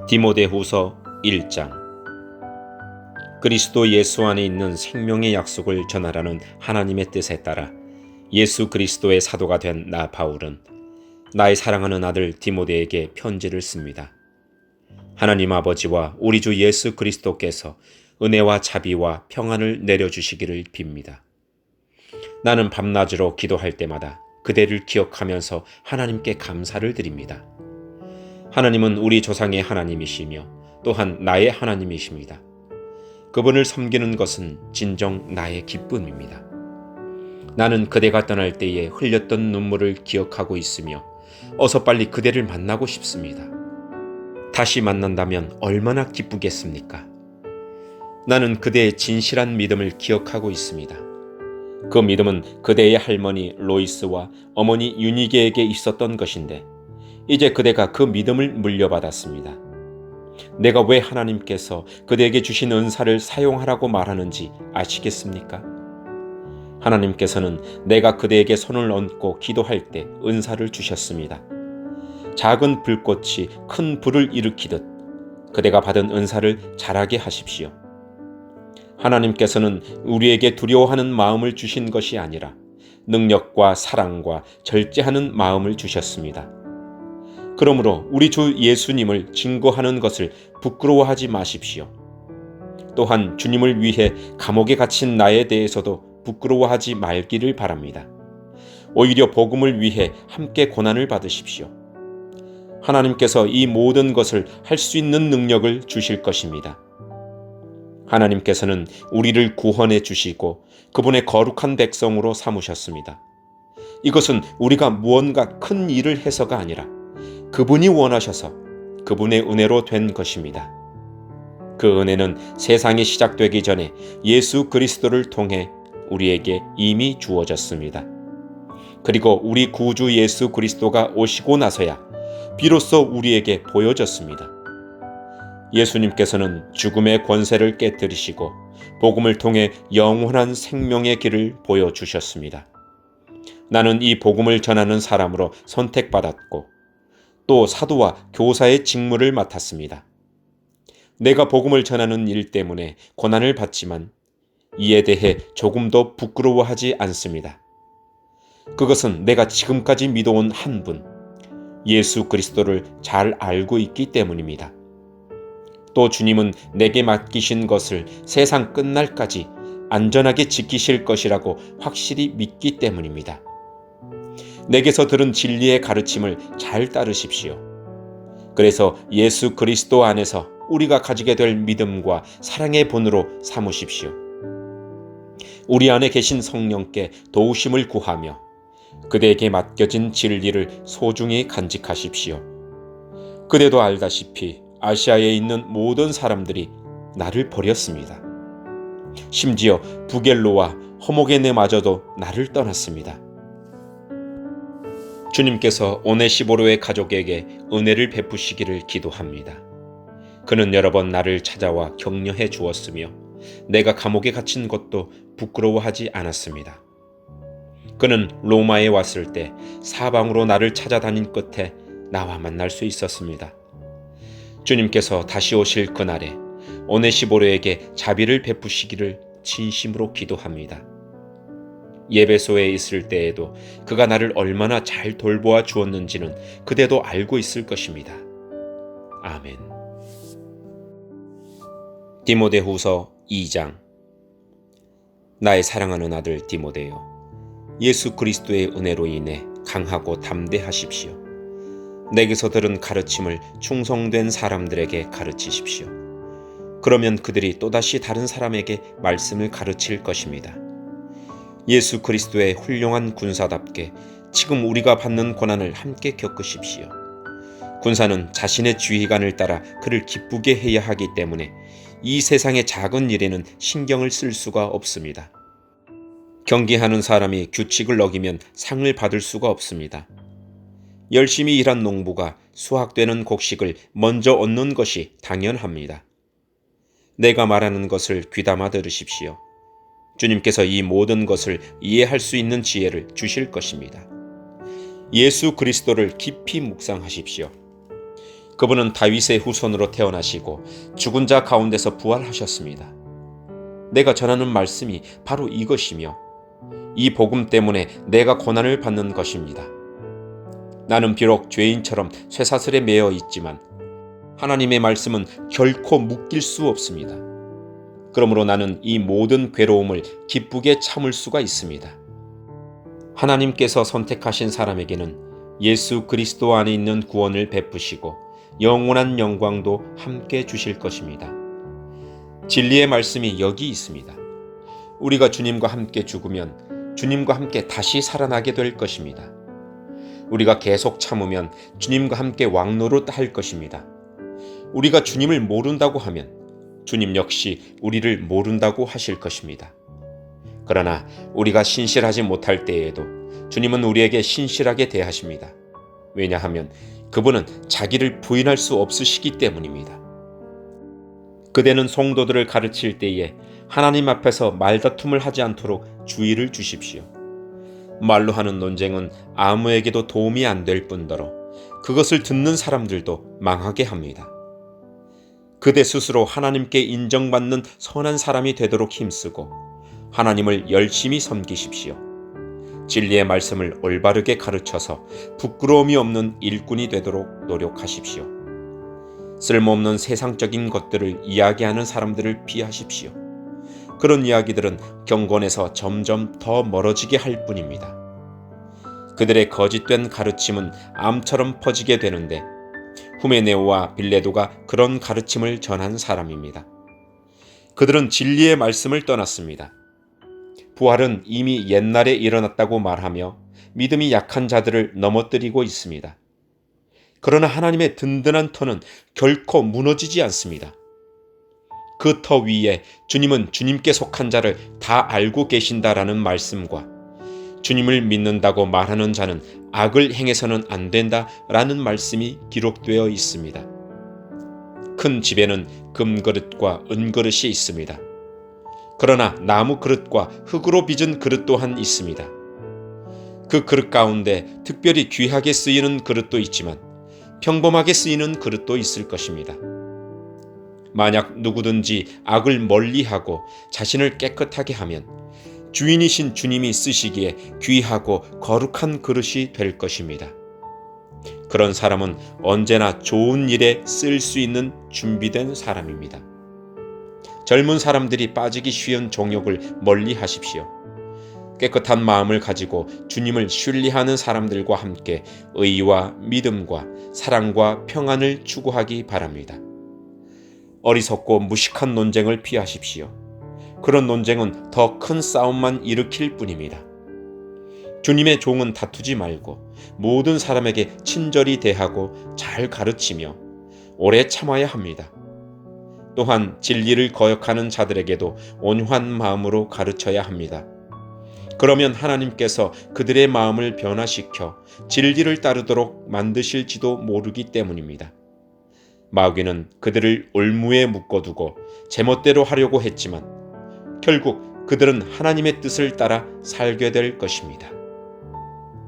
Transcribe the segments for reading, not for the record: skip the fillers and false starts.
디모데후서 1장. 그리스도 예수 안에 있는 생명의 약속을 전하라는 하나님의 뜻에 따라 예수 그리스도의 사도가 된 나 바울은 나의 사랑하는 아들 디모데에게 편지를 씁니다. 하나님 아버지와 우리 주 예수 그리스도께서 은혜와 자비와 평안을 내려주시기를 빕니다. 나는 밤낮으로 기도할 때마다 그대를 기억하면서 하나님께 감사를 드립니다. 하나님은 우리 조상의 하나님이시며 또한 나의 하나님이십니다. 그분을 섬기는 것은 진정 나의 기쁨입니다. 나는 그대가 떠날 때에 흘렸던 눈물을 기억하고 있으며 어서 빨리 그대를 만나고 싶습니다. 다시 만난다면 얼마나 기쁘겠습니까? 나는 그대의 진실한 믿음을 기억하고 있습니다. 그 믿음은 그대의 할머니 로이스와 어머니 유니게에게 있었던 것인데 이제 그대가 그 믿음을 물려받았습니다. 내가 왜 하나님께서 그대에게 주신 은사를 사용하라고 말하는지 아시겠습니까? 하나님께서는 내가 그대에게 손을 얹고 기도할 때 은사를 주셨습니다. 작은 불꽃이 큰 불을 일으키듯 그대가 받은 은사를 자라게 하십시오. 하나님께서는 우리에게 두려워하는 마음을 주신 것이 아니라 능력과 사랑과 절제하는 마음을 주셨습니다. 그러므로 우리 주 예수님을 증거하는 것을 부끄러워하지 마십시오. 또한 주님을 위해 감옥에 갇힌 나에 대해서도 부끄러워하지 말기를 바랍니다. 오히려 복음을 위해 함께 고난을 받으십시오. 하나님께서 이 모든 것을 할 수 있는 능력을 주실 것입니다. 하나님께서는 우리를 구원해 주시고 그분의 거룩한 백성으로 삼으셨습니다. 이것은 우리가 무언가 큰 일을 해서가 아니라 그분이 원하셔서 그분의 은혜로 된 것입니다. 그 은혜는 세상이 시작되기 전에 예수 그리스도를 통해 우리에게 이미 주어졌습니다. 그리고 우리 구주 예수 그리스도가 오시고 나서야 비로소 우리에게 보여졌습니다. 예수님께서는 죽음의 권세를 깨뜨리시고 복음을 통해 영원한 생명의 길을 보여주셨습니다. 나는 이 복음을 전하는 사람으로 선택받았고 또 사도와 교사의 직무를 맡았습니다. 내가 복음을 전하는 일 때문에 고난을 받지만 이에 대해 조금도 부끄러워하지 않습니다. 그것은 내가 지금까지 믿어온 한 분, 예수 그리스도를 잘 알고 있기 때문입니다. 또 주님은 내게 맡기신 것을 세상 끝날까지 안전하게 지키실 것이라고 확실히 믿기 때문입니다. 내게서 들은 진리의 가르침을 잘 따르십시오. 그래서 예수 그리스도 안에서 우리가 가지게 될 믿음과 사랑의 본으로 삼으십시오. 우리 안에 계신 성령께 도우심을 구하며 그대에게 맡겨진 진리를 소중히 간직하십시오. 그대도 알다시피 아시아에 있는 모든 사람들이 나를 버렸습니다. 심지어 부겔로와 허모게네마저도 나를 떠났습니다. 주님께서 오네시보로의 가족에게 은혜를 베푸시기를 기도합니다. 그는 여러 번 나를 찾아와 격려해 주었으며 내가 감옥에 갇힌 것도 부끄러워하지 않았습니다. 그는 로마에 왔을 때 사방으로 나를 찾아다닌 끝에 나와 만날 수 있었습니다. 주님께서 다시 오실 그날에 오네시보로에게 자비를 베푸시기를 진심으로 기도합니다. 예배소에 있을 때에도 그가 나를 얼마나 잘 돌보아 주었는지는 그대도 알고 있을 것입니다. 아멘. 디모데후서 2장. 나의 사랑하는 아들 디모데요, 예수 그리스도의 은혜로 인해 강하고 담대하십시오. 내게서 들은 가르침을 충성된 사람들에게 가르치십시오. 그러면 그들이 또다시 다른 사람에게 말씀을 가르칠 것입니다. 예수 그리스도의 훌륭한 군사답게 지금 우리가 받는 고난을 함께 겪으십시오. 군사는 자신의 지휘관을 따라 그를 기쁘게 해야 하기 때문에 이 세상의 작은 일에는 신경을 쓸 수가 없습니다. 경기하는 사람이 규칙을 어기면 상을 받을 수가 없습니다. 열심히 일한 농부가 수확되는 곡식을 먼저 얻는 것이 당연합니다. 내가 말하는 것을 귀담아 들으십시오. 주님께서 이 모든 것을 이해할 수 있는 지혜를 주실 것입니다. 예수 그리스도를 깊이 묵상하십시오. 그분은 다윗의 후손으로 태어나시고 죽은 자 가운데서 부활하셨습니다. 내가 전하는 말씀이 바로 이것이며 이 복음 때문에 내가 고난을 받는 것입니다. 나는 비록 죄인처럼 쇠사슬에 매여 있지만 하나님의 말씀은 결코 묶일 수 없습니다. 그러므로 나는 이 모든 괴로움을 기쁘게 참을 수가 있습니다. 하나님께서 선택하신 사람에게는 예수 그리스도 안에 있는 구원을 베푸시고 영원한 영광도 함께 주실 것입니다. 진리의 말씀이 여기 있습니다. 우리가 주님과 함께 죽으면 주님과 함께 다시 살아나게 될 것입니다. 우리가 계속 참으면 주님과 함께 왕노릇할 것입니다. 우리가 주님을 모른다고 하면 주님 역시 우리를 모른다고 하실 것입니다. 그러나 우리가 신실하지 못할 때에도 주님은 우리에게 신실하게 대하십니다. 왜냐하면 그분은 자기를 부인할 수 없으시기 때문입니다. 그대는 성도들을 가르칠 때에 하나님 앞에서 말다툼을 하지 않도록 주의를 주십시오. 말로 하는 논쟁은 아무에게도 도움이 안 될 뿐더러 그것을 듣는 사람들도 망하게 합니다. 그대 스스로 하나님께 인정받는 선한 사람이 되도록 힘쓰고 하나님을 열심히 섬기십시오. 진리의 말씀을 올바르게 가르쳐서 부끄러움이 없는 일꾼이 되도록 노력하십시오. 쓸모없는 세상적인 것들을 이야기하는 사람들을 피하십시오. 그런 이야기들은 경건에서 점점 더 멀어지게 할 뿐입니다. 그들의 거짓된 가르침은 암처럼 퍼지게 되는데 후메네오와 빌레도가 그런 가르침을 전한 사람입니다. 그들은 진리의 말씀을 떠났습니다. 부활은 이미 옛날에 일어났다고 말하며 믿음이 약한 자들을 넘어뜨리고 있습니다. 그러나 하나님의 든든한 터는 결코 무너지지 않습니다. 그 터 위에 주님은 주님께 속한 자를 다 알고 계신다라는 말씀과 주님을 믿는다고 말하는 자는 악을 행해서는 안 된다라는 말씀이 기록되어 있습니다. 큰 집에는 금그릇과 은그릇이 있습니다. 그러나 나무 그릇과 흙으로 빚은 그릇 또한 있습니다. 그 그릇 가운데 특별히 귀하게 쓰이는 그릇도 있지만 평범하게 쓰이는 그릇도 있을 것입니다. 만약 누구든지 악을 멀리하고 자신을 깨끗하게 하면 주인이신 주님이 쓰시기에 귀하고 거룩한 그릇이 될 것입니다. 그런 사람은 언제나 좋은 일에 쓸 수 있는 준비된 사람입니다. 젊은 사람들이 빠지기 쉬운 종욕을 멀리 하십시오. 깨끗한 마음을 가지고 주님을 신뢰하는 사람들과 함께 의와 믿음과 사랑과 평안을 추구하기 바랍니다. 어리석고 무식한 논쟁을 피하십시오. 그런 논쟁은 더 큰 싸움만 일으킬 뿐입니다. 주님의 종은 다투지 말고 모든 사람에게 친절히 대하고 잘 가르치며 오래 참아야 합니다. 또한 진리를 거역하는 자들에게도 온유한 마음으로 가르쳐야 합니다. 그러면 하나님께서 그들의 마음을 변화시켜 진리를 따르도록 만드실지도 모르기 때문입니다. 마귀는 그들을 올무에 묶어두고 제멋대로 하려고 했지만 결국 그들은 하나님의 뜻을 따라 살게 될 것입니다.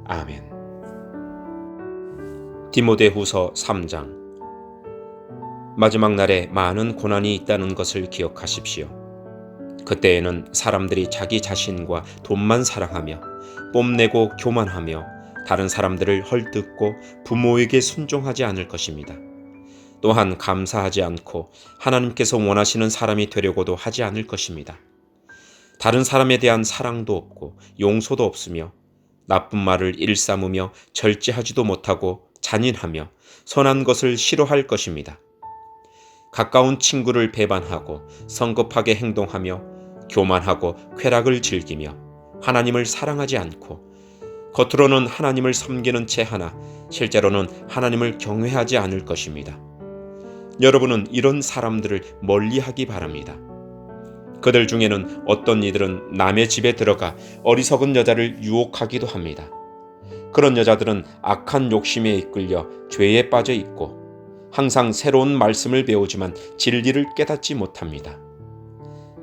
아멘. 디모데후서 3장. 마지막 날에 많은 고난이 있다는 것을 기억하십시오. 그때에는 사람들이 자기 자신과 돈만 사랑하며 뽐내고 교만하며 다른 사람들을 헐뜯고 부모에게 순종하지 않을 것입니다. 또한 감사하지 않고 하나님께서 원하시는 사람이 되려고도 하지 않을 것입니다. 다른 사람에 대한 사랑도 없고 용서도 없으며 나쁜 말을 일삼으며 절제하지도 못하고 잔인하며 선한 것을 싫어할 것입니다. 가까운 친구를 배반하고 성급하게 행동하며 교만하고 쾌락을 즐기며 하나님을 사랑하지 않고 겉으로는 하나님을 섬기는 채 하나 실제로는 하나님을 경외하지 않을 것입니다. 여러분은 이런 사람들을 멀리하기 바랍니다. 그들 중에는 어떤 이들은 남의 집에 들어가 어리석은 여자를 유혹하기도 합니다. 그런 여자들은 악한 욕심에 이끌려 죄에 빠져 있고 항상 새로운 말씀을 배우지만 진리를 깨닫지 못합니다.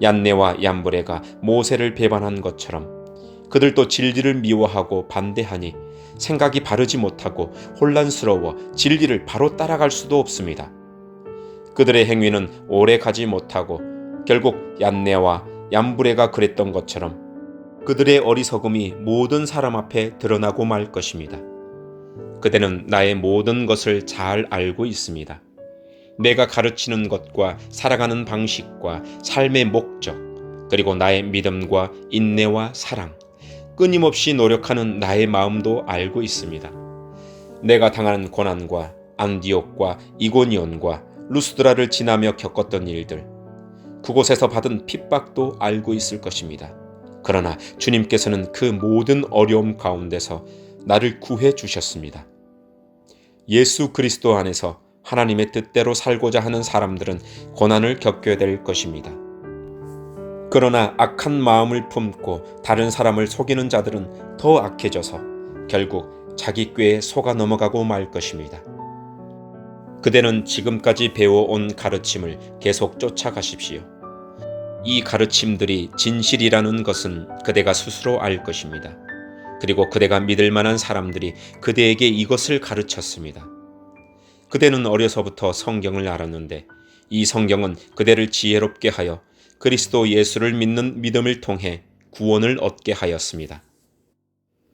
얀네와 얀브레가 모세를 배반한 것처럼 그들도 진리를 미워하고 반대하니 생각이 바르지 못하고 혼란스러워 진리를 바로 따라갈 수도 없습니다. 그들의 행위는 오래 가지 못하고 결국 얀네와 얀브레가 그랬던 것처럼 그들의 어리석음이 모든 사람 앞에 드러나고 말 것입니다. 그대는 나의 모든 것을 잘 알고 있습니다. 내가 가르치는 것과 살아가는 방식과 삶의 목적, 그리고 나의 믿음과 인내와 사랑, 끊임없이 노력하는 나의 마음도 알고 있습니다. 내가 당하는 고난과 안디옥과 이고니온과 루스드라를 지나며 겪었던 일들, 그곳에서 받은 핍박도 알고 있을 것입니다. 그러나 주님께서는 그 모든 어려움 가운데서 나를 구해 주셨습니다. 예수 그리스도 안에서 하나님의 뜻대로 살고자 하는 사람들은 고난을 겪게 될 것입니다. 그러나 악한 마음을 품고 다른 사람을 속이는 자들은 더 악해져서 결국 자기 꾀에 속아 넘어가고 말 것입니다. 그대는 지금까지 배워온 가르침을 계속 쫓아가십시오. 이 가르침들이 진실이라는 것은 그대가 스스로 알 것입니다. 그리고 그대가 믿을 만한 사람들이 그대에게 이것을 가르쳤습니다. 그대는 어려서부터 성경을 알았는데 이 성경은 그대를 지혜롭게 하여 그리스도 예수를 믿는 믿음을 통해 구원을 얻게 하였습니다.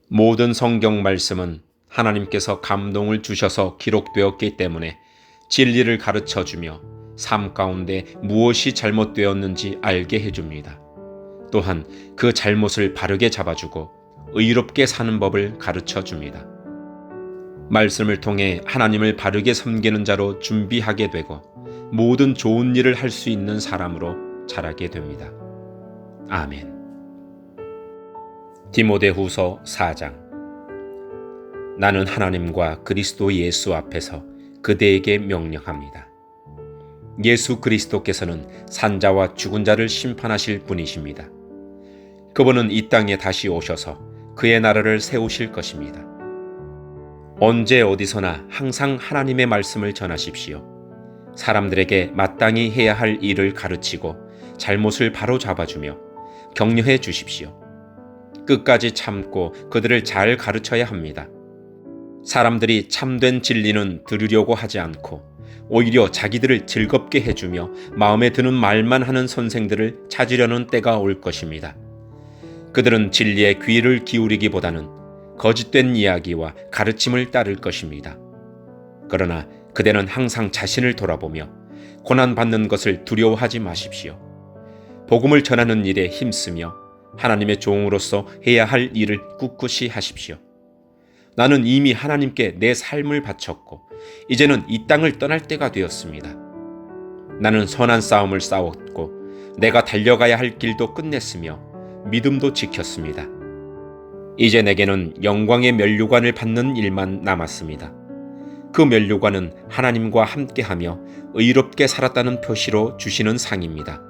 모든 성경 말씀은 하나님께서 감동을 주셔서 기록되었기 때문에 진리를 가르쳐주며 삶 가운데 무엇이 잘못되었는지 알게 해줍니다. 또한 그 잘못을 바르게 잡아주고 의롭게 사는 법을 가르쳐줍니다. 말씀을 통해 하나님을 바르게 섬기는 자로 준비하게 되고 모든 좋은 일을 할 수 있는 사람으로 자라게 됩니다. 아멘. 디모데후서 4장. 나는 하나님과 그리스도 예수 앞에서 그대에게 명령합니다. 예수 그리스도께서는 산자와 죽은 자를 심판하실 분이십니다. 그분은 이 땅에 다시 오셔서 그의 나라를 세우실 것입니다. 언제 어디서나 항상 하나님의 말씀을 전하십시오. 사람들에게 마땅히 해야 할 일을 가르치고 잘못을 바로 잡아주며 격려해 주십시오. 끝까지 참고 그들을 잘 가르쳐야 합니다. 사람들이 참된 진리는 들으려고 하지 않고 오히려 자기들을 즐겁게 해주며 마음에 드는 말만 하는 선생들을 찾으려는 때가 올 것입니다. 그들은 진리에 귀를 기울이기보다는 거짓된 이야기와 가르침을 따를 것입니다. 그러나 그대는 항상 자신을 돌아보며 고난받는 것을 두려워하지 마십시오. 복음을 전하는 일에 힘쓰며 하나님의 종으로서 해야 할 일을 꿋꿋이 하십시오. 나는 이미 하나님께 내 삶을 바쳤고 이제는 이 땅을 떠날 때가 되었습니다. 나는 선한 싸움을 싸웠고 내가 달려가야 할 길도 끝냈으며 믿음도 지켰습니다. 이제 내게는 영광의 면류관을 받는 일만 남았습니다. 그 면류관은 하나님과 함께하며 의롭게 살았다는 표시로 주시는 상입니다.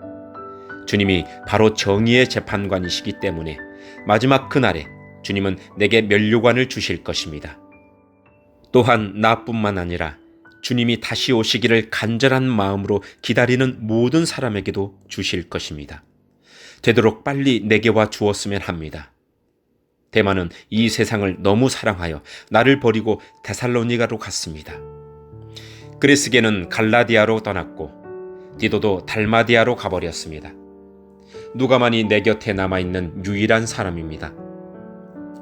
주님이 바로 정의의 재판관이시기 때문에 마지막 그날에 주님은 내게 면류관을 주실 것입니다. 또한 나뿐만 아니라 주님이 다시 오시기를 간절한 마음으로 기다리는 모든 사람에게도 주실 것입니다. 되도록 빨리 내게 와 주었으면 합니다. 데마는 이 세상을 너무 사랑하여 나를 버리고 데살로니가로 갔습니다. 그레스게는 갈라디아로 떠났고 디도도 달마디아로 가버렸습니다. 누가만이 내 곁에 남아있는 유일한 사람입니다.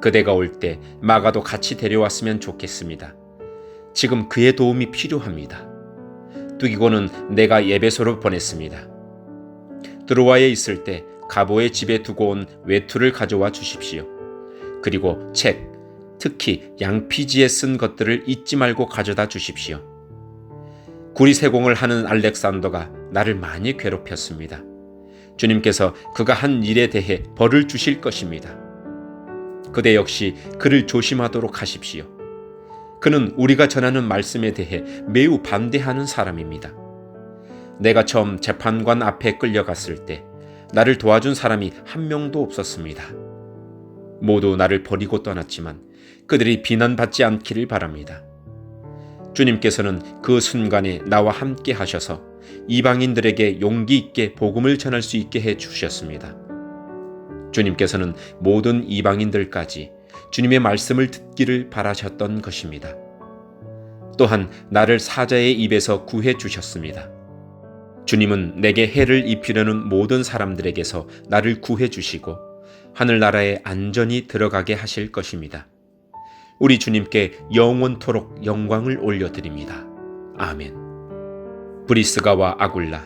그대가 올 때 마가도 같이 데려왔으면 좋겠습니다. 지금 그의 도움이 필요합니다. 뚜기고는 내가 예배소로 보냈습니다. 드로아에 있을 때 가보의 집에 두고 온 외투를 가져와 주십시오. 그리고 책, 특히 양피지에 쓴 것들을 잊지 말고 가져다 주십시오. 구리세공을 하는 알렉산더가 나를 많이 괴롭혔습니다. 주님께서 그가 한 일에 대해 벌을 주실 것입니다. 그대 역시 그를 조심하도록 하십시오. 그는 우리가 전하는 말씀에 대해 매우 반대하는 사람입니다. 내가 처음 재판관 앞에 끌려갔을 때 나를 도와준 사람이 한 명도 없었습니다. 모두 나를 버리고 떠났지만 그들이 비난받지 않기를 바랍니다. 주님께서는 그 순간에 나와 함께 하셔서 이방인들에게 용기 있게 복음을 전할 수 있게 해 주셨습니다. 주님께서는 모든 이방인들까지 주님의 말씀을 듣기를 바라셨던 것입니다. 또한 나를 사자의 입에서 구해 주셨습니다. 주님은 내게 해를 입히려는 모든 사람들에게서 나를 구해 주시고 하늘나라에 안전히 들어가게 하실 것입니다. 우리 주님께 영원토록 영광을 올려드립니다. 아멘. 브리스가와 아굴라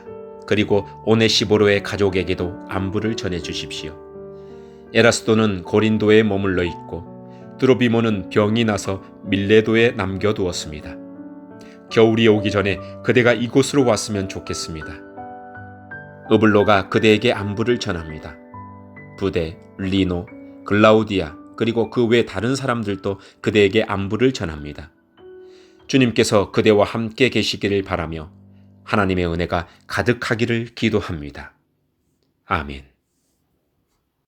그리고 오네시보로의 가족에게도 안부를 전해주십시오. 에라스도는 고린도에 머물러 있고 드로비모는 병이 나서 밀레도에 남겨두었습니다. 겨울이 오기 전에 그대가 이곳으로 왔으면 좋겠습니다. 으블로가 그대에게 안부를 전합니다. 부데, 리노, 글라우디아 그리고 그 외 다른 사람들도 그대에게 안부를 전합니다. 주님께서 그대와 함께 계시기를 바라며 하나님의 은혜가 가득하기를 기도합니다. 아멘.